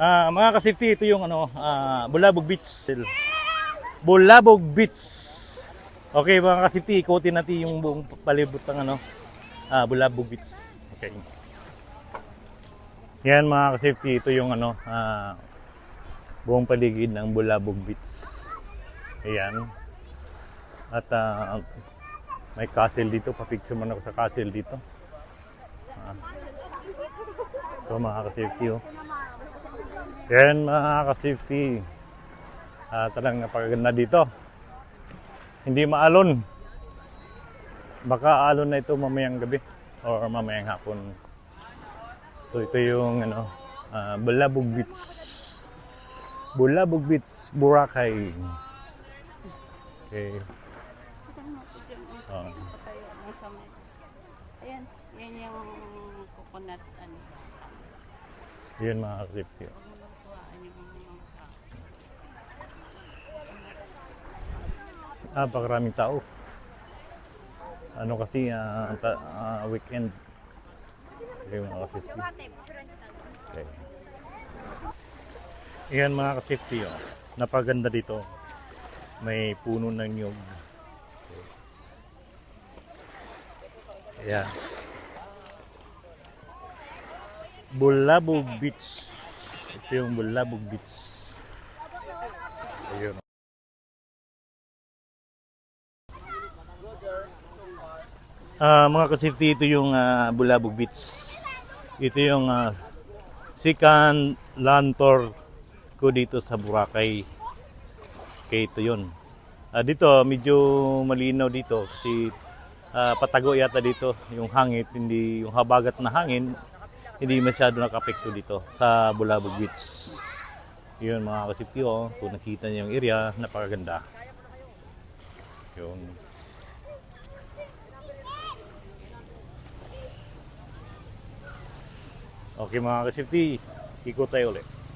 Mga ka-safety, ito yung Bulabog Beach. Bulabog Beach. Okay mga ka-safety, ikutin natin yung buong palibot ng Bulabog Beach. Okay. Yan mga ka-safety, ito yung buong paligid ng Bulabog Beach. Ayan. At may castle dito, papicture man ako sa castle dito. Ito mga ka-safety oh. Yan mga ka-safety. Talagang napakaganda dito. Hindi maalon. Baka alon na ito mamayang gabi or mamayang hapon. So ito yung Bulabog Beach. Bulabog Beach, Boracay. Okay. Ayan, yan yung coconut Yun mga ka-safety. Pakaraming tao. Kasi weekend. Okay, mga ka-safety. Okay. Yan mga ka-safety oh. Napaganda dito. May puno ng nyug. Ayan. Bulabog Beach. Ito yung Bulabog Beach. Ayun. Mga ka-safety, ito yung Bulabog Beach. Ito yung second land tour ko dito sa Boracay. Okay, ito yun. Dito medyo malinaw dito kasi patago yata dito yung hangin, hindi yung habagat na hangin hindi masyado nakapekto dito sa Bulabog Beach. Yun mga ka-safety oh, kung nakita niyo yung area, napakaganda. Yun. Okay mga ka-safety, ikot tayo ulit.